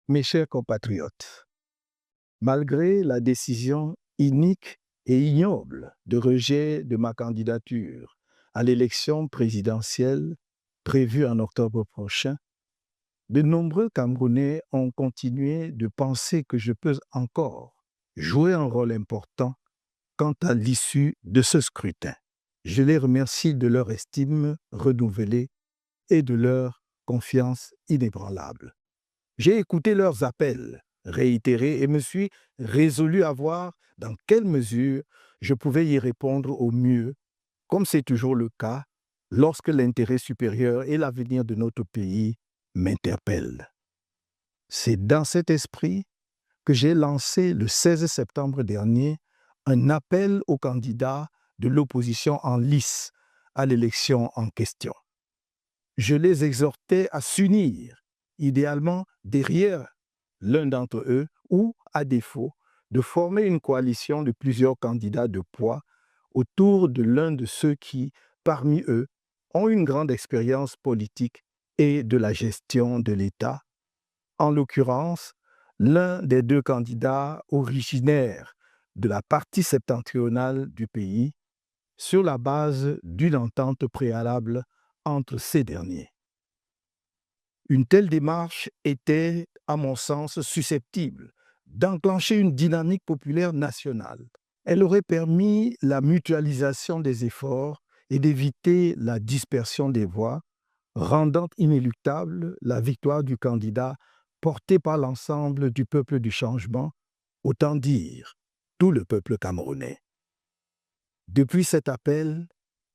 Mes chers compatriotes, malgré la décision inique et ignoble de rejet de ma candidature à l'élection présidentielle prévue en octobre prochain, de nombreux Camerounais ont continué de penser que je peux encore jouer un rôle important quant à l'issue de ce scrutin. Je les remercie de leur estime renouvelée et de leur confiance inébranlable. J'ai écouté leurs appels réitérés et me suis résolu à voir dans quelle mesure je pouvais y répondre au mieux, comme c'est toujours le cas lorsque l'intérêt supérieur et l'avenir de notre pays m'interpellent. C'est dans cet esprit que j'ai lancé le 16 septembre dernier un appel aux candidats de l'opposition en lice à l'élection en question. Je les exhortais à s'unir, idéalement derrière l'un d'entre eux, ou, à défaut, de former une coalition de plusieurs candidats de poids autour de l'un de ceux qui, parmi eux, ont une grande expérience politique et de la gestion de l'État, en l'occurrence, l'un des deux candidats originaires de la partie septentrionale du pays, sur la base d'une entente préalable entre ces derniers. Une telle démarche était, à mon sens, susceptible d'enclencher une dynamique populaire nationale. Elle aurait permis la mutualisation des efforts et d'éviter la dispersion des voix, rendant inéluctable la victoire du candidat porté par l'ensemble du peuple du changement, autant dire tout le peuple camerounais. Depuis cet appel,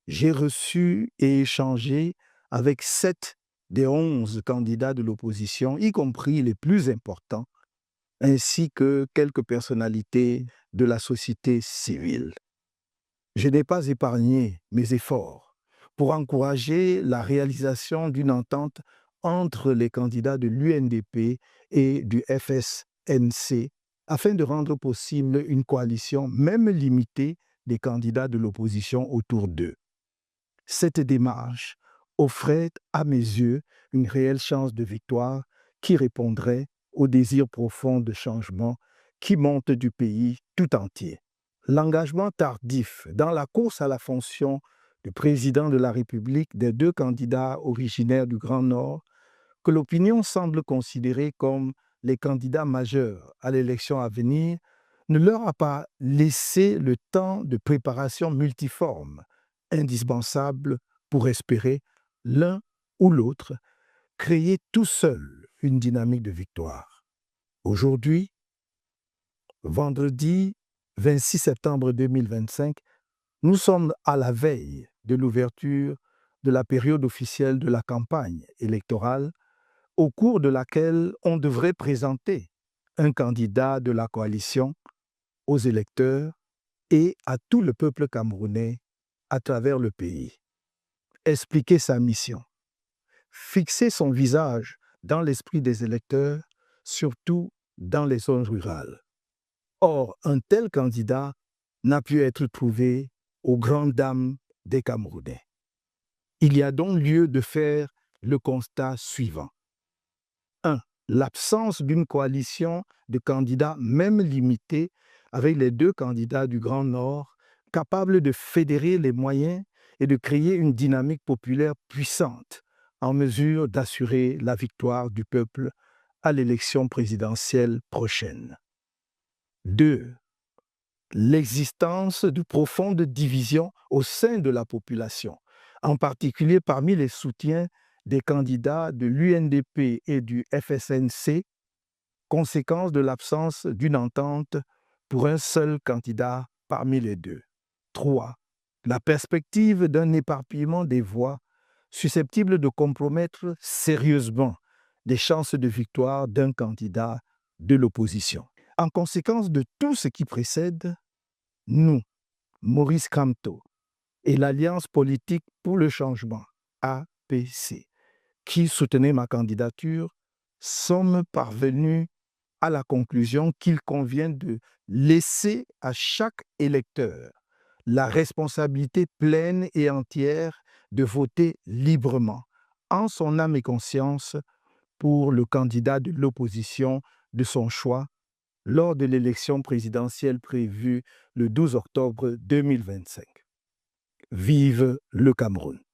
j'ai reçu et échangé avec 7 des 11 candidats de l'opposition, y compris les plus importants, ainsi que quelques personnalités de la société civile. Je n'ai pas épargné mes efforts pour encourager la réalisation d'une entente entre les candidats de l'UNDP et du FSNC afin de rendre possible une coalition, même limitée, des candidats de l'opposition autour d'eux. Cette démarche offrait, à mes yeux, une réelle chance de victoire qui répondrait au désir profond de changement qui monte du pays tout entier. L'engagement tardif dans la course à la fonction de président de la République des deux candidats originaires du Grand Nord, que l'opinion semble considérer comme les candidats majeurs à l'élection à venir, ne leur a pas laissé le temps de préparation multiforme, indispensable pour espérer, l'un ou l'autre, créer tout seul une dynamique de victoire. Aujourd'hui, vendredi 26 septembre 2025, nous sommes à la veille de l'ouverture de la période officielle de la campagne électorale, au cours de laquelle on devrait présenter un candidat de la coalition aux électeurs et à tout le peuple camerounais à travers le pays. Expliquer sa mission, fixer son visage dans l'esprit des électeurs, surtout dans les zones rurales. Or, un tel candidat n'a pu être trouvé aux grandes dames des Camerounais. Il y a donc lieu de faire le constat suivant. 1. L'absence d'une coalition de candidats, même limitée, avec les deux candidats du Grand Nord, capables de fédérer les moyens et de créer une dynamique populaire puissante, en mesure d'assurer la victoire du peuple à l'élection présidentielle prochaine. 2. L'existence de profondes divisions au sein de la population, en particulier parmi les soutiens des candidats de l'UNDP et du FSNC, conséquence de l'absence d'une entente pour un seul candidat parmi les deux. 3. La perspective d'un éparpillement des voix susceptible de compromettre sérieusement les chances de victoire d'un candidat de l'opposition. En conséquence de tout ce qui précède, nous, Maurice Kamto, et l'Alliance politique pour le changement, APC, qui soutenait ma candidature, sommes parvenus à la conclusion qu'il convient de laisser à chaque électeur la responsabilité pleine et entière de voter librement, en son âme et conscience, pour le candidat de l'opposition de son choix lors de l'élection présidentielle prévue le 12 octobre 2025. Vive le Cameroun!